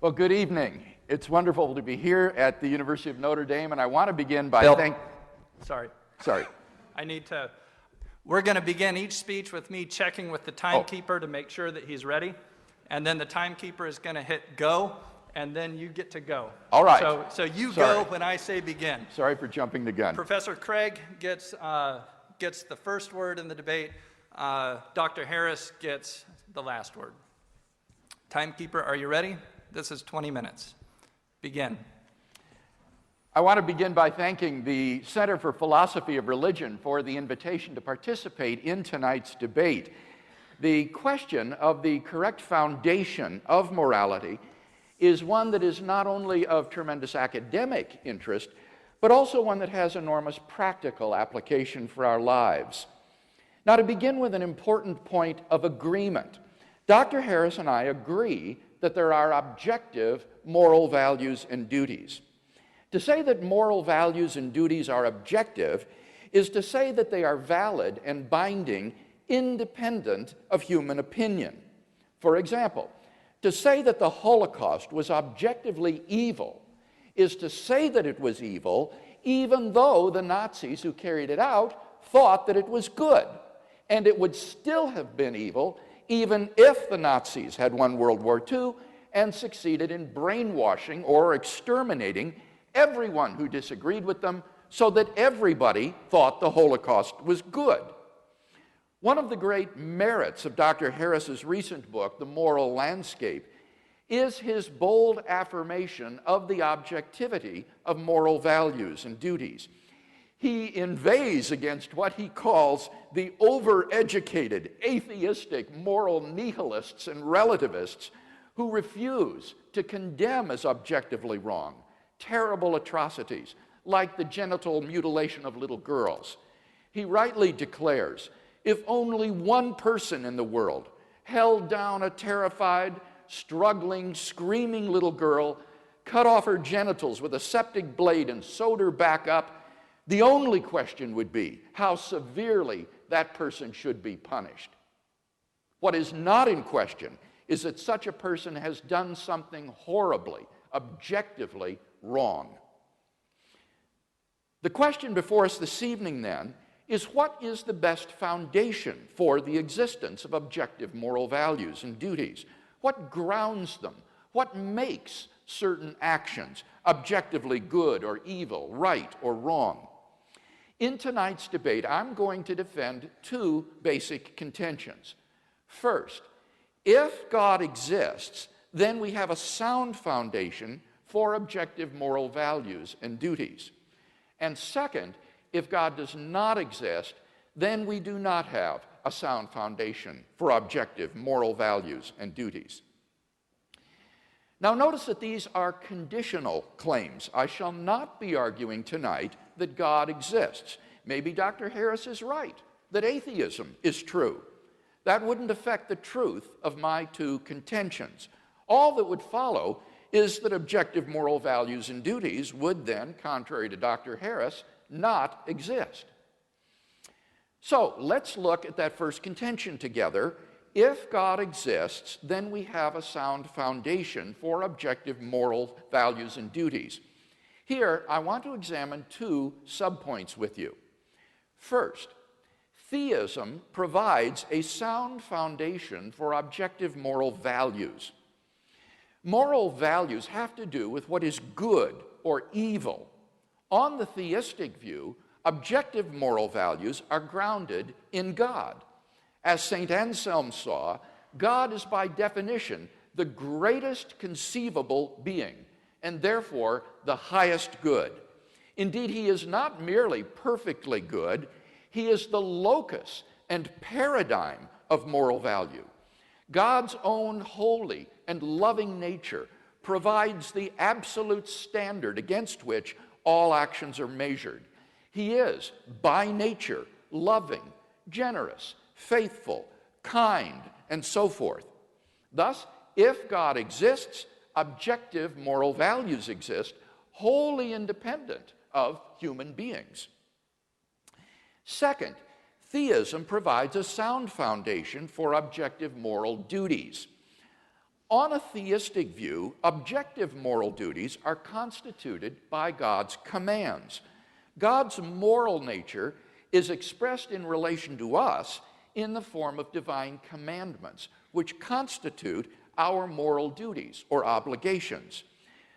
Well, good evening. It's wonderful to be here at the University of Notre Dame, and I want to begin by Sorry. I We're going to begin each speech with me checking with the timekeeper to make sure that he's ready, and then the timekeeper is going to hit go, and then you get to go. All right. So you go when I say begin. Sorry for jumping the gun. Professor Craig gets the first word in the debate. Dr. Harris gets the last word. Timekeeper, are you ready? This is 20 minutes. Begin. I want to begin by thanking the Center for Philosophy of Religion for the invitation to participate in tonight's debate. The question of the correct foundation of morality is one that is not only of tremendous academic interest, but also one that has enormous practical application for our lives. Now, to begin with an important point of agreement, Dr. Harris and I agree that there are objective moral values and duties. To say that moral values and duties are objective is to say that they are valid and binding independent of human opinion. For example, to say that the Holocaust was objectively evil is to say that it was evil even though the Nazis who carried it out thought that it was good. And it would still have been evil even if the Nazis had won World War II and succeeded in brainwashing or exterminating everyone who disagreed with them so that everybody thought the Holocaust was good. One of the great merits of Dr. Harris's recent book, The Moral Landscape, is his bold affirmation of the objectivity of moral values and duties. He inveighs against what he calls the overeducated, atheistic, moral nihilists and relativists who refuse to condemn as objectively wrong terrible atrocities like the genital mutilation of little girls. He rightly declares, if only one person in the world held down a terrified, struggling, screaming little girl, cut off her genitals with a septic blade and sewed her back up, the only question would be how severely that person should be punished. What is not in question is that such a person has done something horribly, objectively wrong. The question before us this evening, then, is what is the best foundation for the existence of objective moral values and duties? What grounds them? What makes certain actions objectively good or evil, right or wrong? In tonight's debate, I'm going to defend two basic contentions. First, if God exists, then we have a sound foundation for objective moral values and duties. And second, if God does not exist, then we do not have a sound foundation for objective moral values and duties. Now notice that these are conditional claims. I shall not be arguing tonight that God exists. Maybe Dr. Harris is right, that atheism is true. That wouldn't affect the truth of my two contentions. All that would follow is that objective moral values and duties would then, contrary to Dr. Harris, not exist. So let's look at that first contention together. If God exists, then we have a sound foundation for objective moral values and duties. Here, I want to examine two subpoints with you. First, theism provides a sound foundation for objective moral values. Moral values have to do with what is good or evil. On the theistic view, objective moral values are grounded in God. As St. Anselm saw, God is by definition the greatest conceivable being, and therefore the highest good. Indeed, he is not merely perfectly good, he is the locus and paradigm of moral value. God's own holy and loving nature provides the absolute standard against which all actions are measured. He is, by nature, loving, generous, faithful, kind, and so forth. Thus, if God exists, objective moral values exist, wholly independent of human beings. Second, theism provides a sound foundation for objective moral duties. On a theistic view, objective moral duties are constituted by God's commands. God's moral nature is expressed in relation to us in the form of divine commandments, which constitute our moral duties or obligations.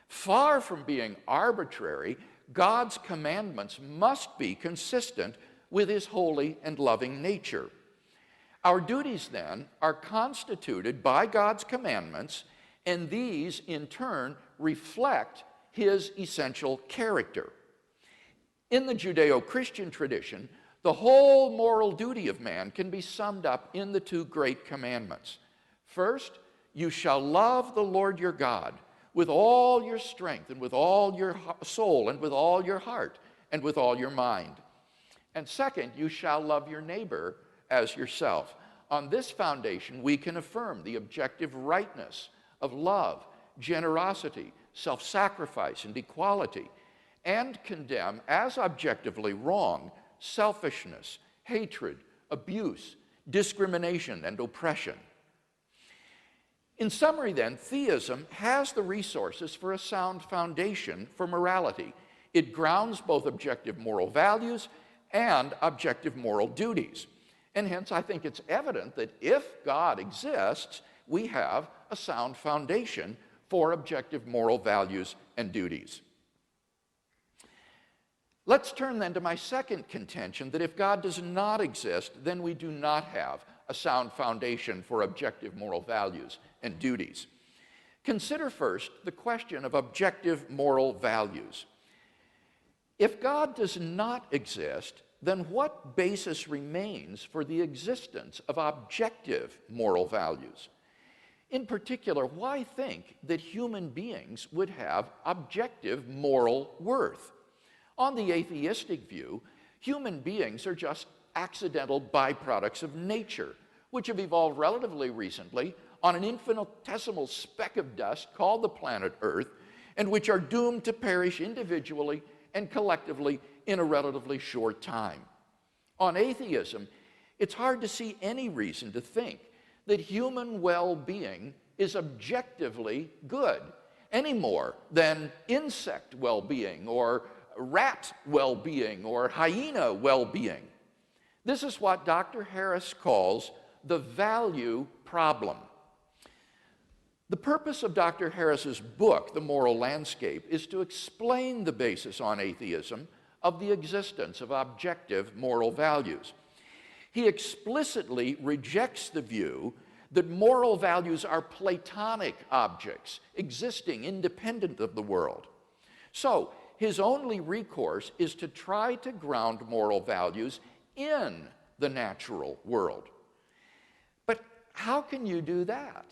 Far from being arbitrary, God's commandments must be consistent with his holy and loving nature. Our duties, then, are constituted by God's commandments, and these, in turn, reflect his essential character. In the Judeo-Christian tradition, the whole moral duty of man can be summed up in the two great commandments. First, you shall love the Lord your God with all your strength and with all your soul and with all your heart and with all your mind. And second, you shall love your neighbor as yourself. On this foundation, we can affirm the objective rightness of love, generosity, self-sacrifice, and equality, and condemn as objectively wrong selfishness, hatred, abuse, discrimination, and oppression. In summary, then, theism has the resources for a sound foundation for morality. It grounds both objective moral values and objective moral duties. And hence, I think it's evident that if God exists, we have a sound foundation for objective moral values and duties. Let's turn then to my second contention, that if God does not exist, then we do not have a sound foundation for objective moral values and duties. Consider first the question of objective moral values. If God does not exist, then what basis remains for the existence of objective moral values? In particular, why think that human beings would have objective moral worth? On the atheistic view, human beings are just accidental byproducts of nature, which have evolved relatively recently on an infinitesimal speck of dust called the planet Earth, and which are doomed to perish individually and collectively in a relatively short time. On atheism, it's hard to see any reason to think that human well-being is objectively good, any more than insect well-being or rat well-being or hyena well-being. This is what Dr. Harris calls the value problem. The purpose of Dr. Harris's book, The Moral Landscape, is to explain the basis on atheism of the existence of objective moral values. He explicitly rejects the view that moral values are Platonic objects existing independent of the world. So, his only recourse is to try to ground moral values in the natural world. But how can you do that,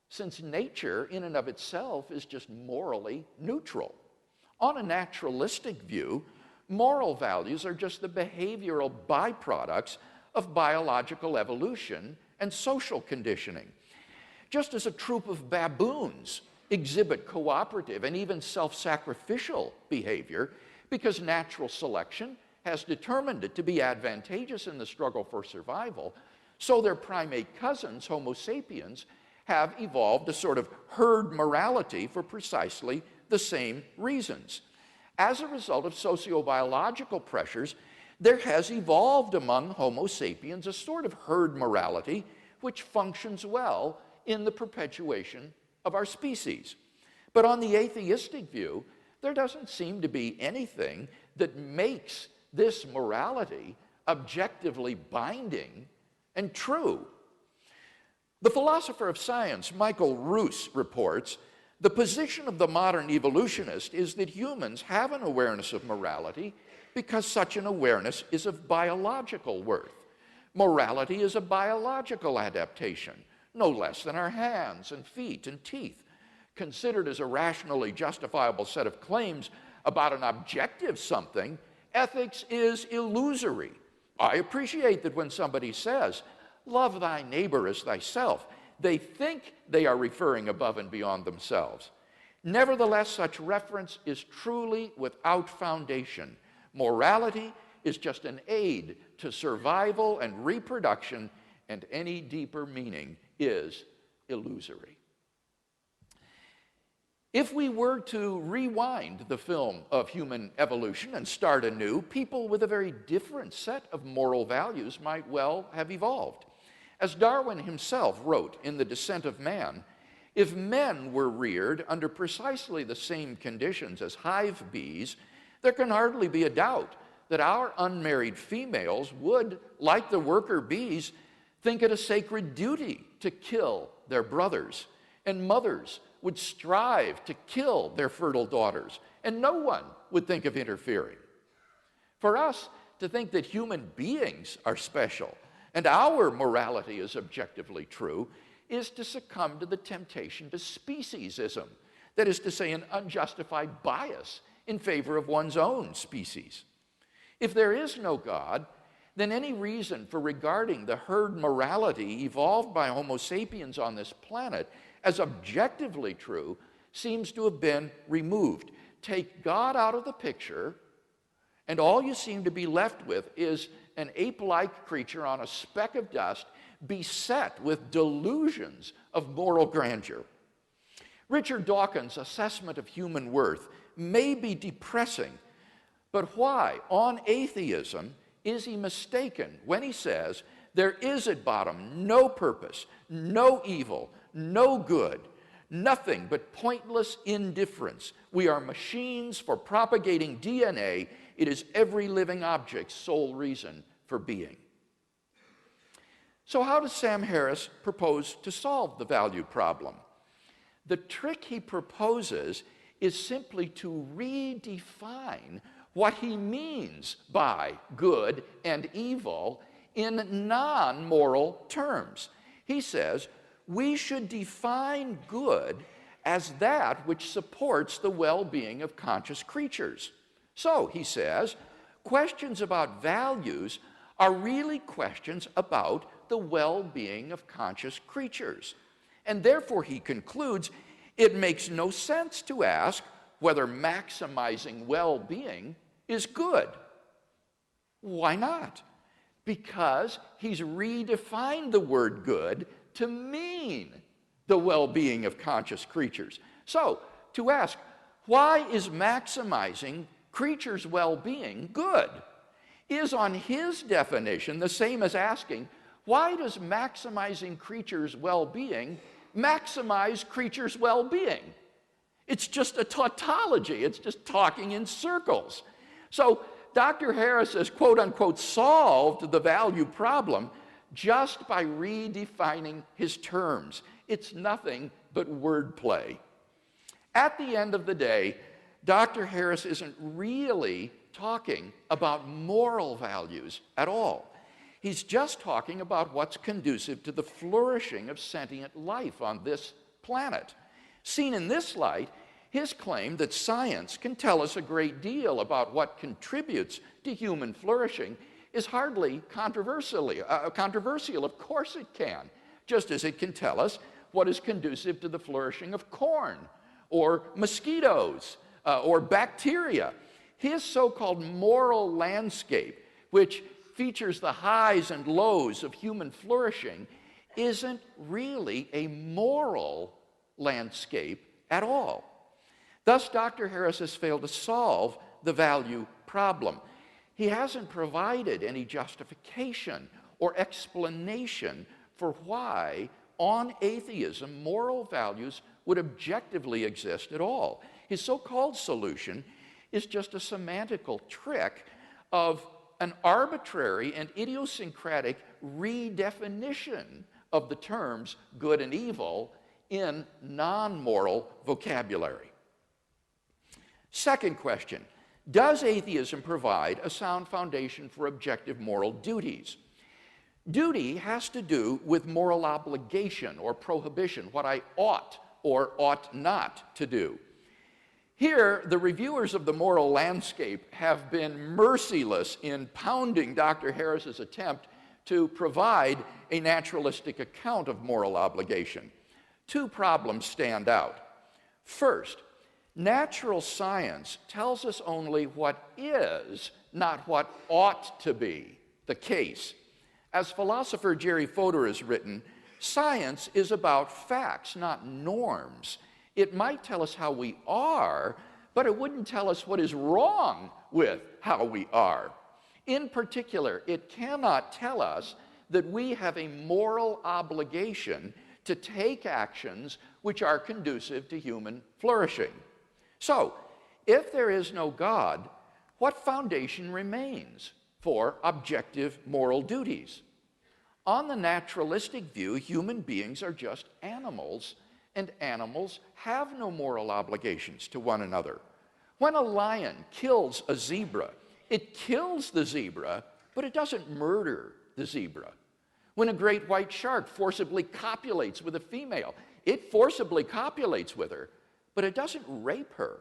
since nature in and of itself is just morally neutral? On a naturalistic view, moral values are just the behavioral byproducts of biological evolution and social conditioning. Just as a troop of baboons exhibit cooperative and even self-sacrificial behavior because natural selection has determined it to be advantageous in the struggle for survival, so their primate cousins, Homo sapiens, have evolved a sort of herd morality for precisely the same reasons. As a result of sociobiological pressures, there has evolved among Homo sapiens a sort of herd morality which functions well in the perpetuation of our species. But on the atheistic view, there doesn't seem to be anything that makes this morality objectively binding and true. The philosopher of science, Michael Ruse, reports, the position of the modern evolutionist is that humans have an awareness of morality because such an awareness is of biological worth. Morality is a biological adaptation, no less than our hands and feet and teeth. Considered as a rationally justifiable set of claims about an objective something, ethics is illusory. I appreciate that when somebody says, love thy neighbor as thyself, they think they are referring above and beyond themselves. Nevertheless, such reference is truly without foundation. Morality is just an aid to survival and reproduction, and any deeper meaning is illusory. If we were to rewind the film of human evolution and start anew, people with a very different set of moral values might well have evolved. As Darwin himself wrote in The Descent of Man, if men were reared under precisely the same conditions as hive bees, there can hardly be a doubt that our unmarried females would, like the worker bees, think it a sacred duty to kill their brothers, and mothers would strive to kill their fertile daughters, and no one would think of interfering. For us to think that human beings are special and our morality is objectively true is to succumb to the temptation to speciesism, that is to say, an unjustified bias in favor of one's own species. If there is no God, then any reason for regarding the herd morality evolved by Homo sapiens on this planet as objectively true seems to have been removed. Take God out of the picture, and all you seem to be left with is an ape-like creature on a speck of dust beset with delusions of moral grandeur. Richard Dawkins' assessment of human worth may be depressing, but why, on atheism, is he mistaken when he says there is at bottom no purpose, no evil, no good, nothing but pointless indifference? We are machines for propagating DNA. It is every living object's sole reason for being. So how does Sam Harris propose to solve the value problem? The trick he proposes is simply to redefine what he means by good and evil in non-moral terms. He says we should define good as that which supports the well-being of conscious creatures. So, he says, questions about values are really questions about the well-being of conscious creatures. And therefore, he concludes, it makes no sense to ask whether maximizing well-being is good. Why not? Because he's redefined the word good to mean the well-being of conscious creatures. So, to ask, why is maximizing creatures' well-being good, is on his definition the same as asking, why does maximizing creatures' well-being maximize creatures' well-being? It's just a tautology. It's just talking in circles. So Dr. Harris has, quote unquote, solved the value problem just by redefining his terms. It's nothing but wordplay. At the end of the day, Dr. Harris isn't really talking about moral values at all. He's just talking about what's conducive to the flourishing of sentient life on this planet. Seen in this light, his claim that science can tell us a great deal about what contributes to human flourishing is hardly controversial. Of course it can, just as it can tell us what is conducive to the flourishing of corn or mosquitoes or bacteria. His so-called moral landscape, which features the highs and lows of human flourishing, isn't really a moral landscape at all. Thus, Dr. Harris has failed to solve the value problem. He hasn't provided any justification or explanation for why, on atheism, moral values would objectively exist at all. His so-called solution is just a semantical trick of an arbitrary and idiosyncratic redefinition of the terms good and evil in non-moral vocabulary. Second question, does atheism provide a sound foundation for objective moral duties? Duty has to do with moral obligation or prohibition, what I ought or ought not to do. Here, the reviewers of the moral landscape have been merciless in pounding Dr. Harris's attempt to provide a naturalistic account of moral obligation. Two problems stand out. First, natural science tells us only what is, not what ought to be the case. As philosopher Jerry Fodor has written, science is about facts, not norms. It might tell us how we are, but it wouldn't tell us what is wrong with how we are. In particular, it cannot tell us that we have a moral obligation to take actions which are conducive to human flourishing. So, if there is no God, what foundation remains for objective moral duties? On the naturalistic view, human beings are just animals, and animals have no moral obligations to one another. When a lion kills a zebra, it kills the zebra, but it doesn't murder the zebra. When a great white shark forcibly copulates with a female, it forcibly copulates with her, but it doesn't rape her.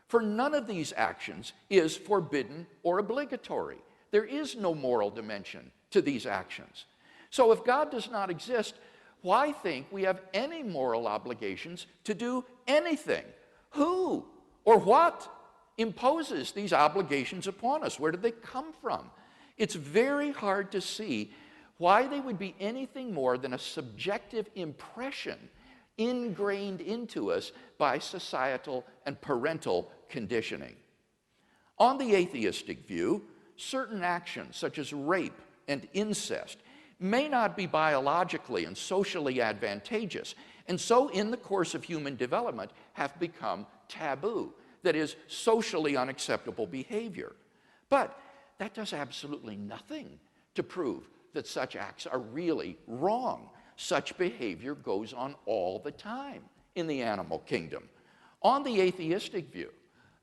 For none of these actions is forbidden or obligatory. There is no moral dimension to these actions. So if God does not exist, why think we have any moral obligations to do anything? Who or what imposes these obligations upon us? Where did they come from? It's very hard to see why they would be anything more than a subjective impression ingrained into us by societal and parental conditioning. On the atheistic view, certain actions such as rape and incest may not be biologically and socially advantageous, and so in the course of human development have become taboo, that is, socially unacceptable behavior. But that does absolutely nothing to prove that such acts are really wrong. Such behavior goes on all the time in the animal kingdom. On the atheistic view,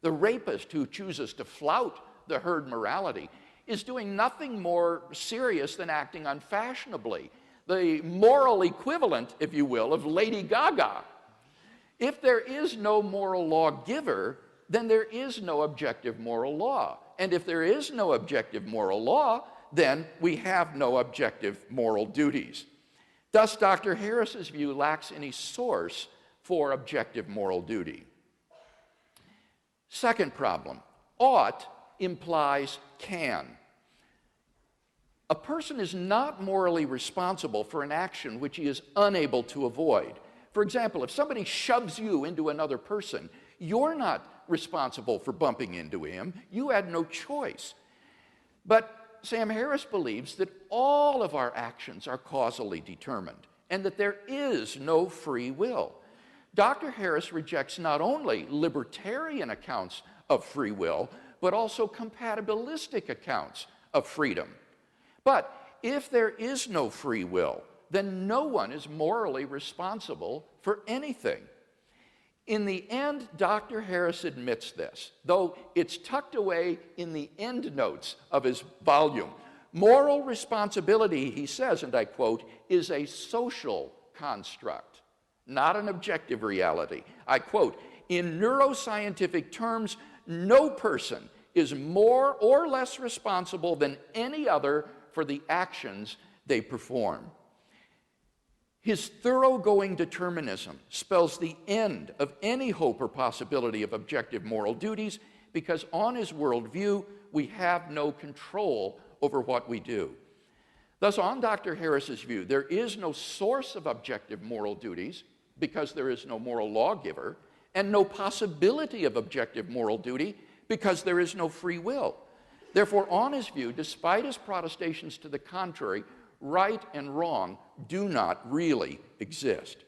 the rapist who chooses to flout the herd morality is doing nothing more serious than acting unfashionably, the moral equivalent, if you will, of Lady Gaga. If there is no moral lawgiver, then there is no objective moral law. And if there is no objective moral law, then we have no objective moral duties. Thus, Dr. Harris's view lacks any source for objective moral duty. Second problem, ought implies can. A person is not morally responsible for an action which he is unable to avoid. For example, if somebody shoves you into another person, you're not responsible for bumping into him. You had no choice. But Sam Harris believes that all of our actions are causally determined and that there is no free will. Dr. Harris rejects not only libertarian accounts of free will, but also compatibilistic accounts of freedom. But if there is no free will, then no one is morally responsible for anything. In the end, Dr. Harris admits this, though it's tucked away in the endnotes of his volume. Moral responsibility, he says, and I quote, is a social construct, not an objective reality. I quote, in neuroscientific terms, no person is more or less responsible than any other for the actions they perform. His thoroughgoing determinism spells the end of any hope or possibility of objective moral duties because on his worldview, we have no control over what we do. Thus, on Dr. Harris's view, there is no source of objective moral duties because there is no moral lawgiver, and no possibility of objective moral duty because there is no free will. Therefore, on his view, despite his protestations to the contrary, right and wrong do not really exist.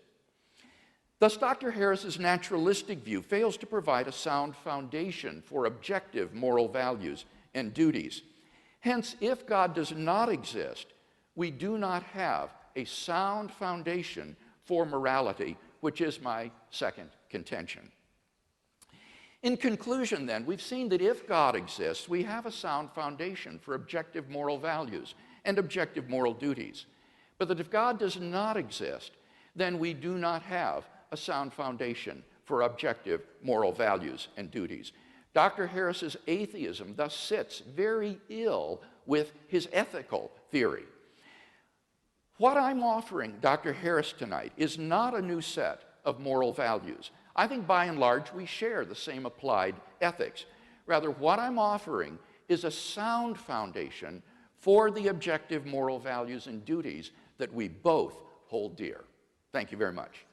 Thus, Dr. Harris's naturalistic view fails to provide a sound foundation for objective moral values and duties. Hence, if God does not exist, we do not have a sound foundation for morality, which is my second contention. In conclusion, then, we've seen that if God exists, we have a sound foundation for objective moral values and objective moral duties. But that if God does not exist, then we do not have a sound foundation for objective moral values and duties. Dr. Harris's atheism thus sits very ill with his ethical theory. What I'm offering Dr. Harris tonight is not a new set of moral values. I think by and large we share the same applied ethics. Rather, what I'm offering is a sound foundation for the objective moral values and duties that we both hold dear. Thank you very much.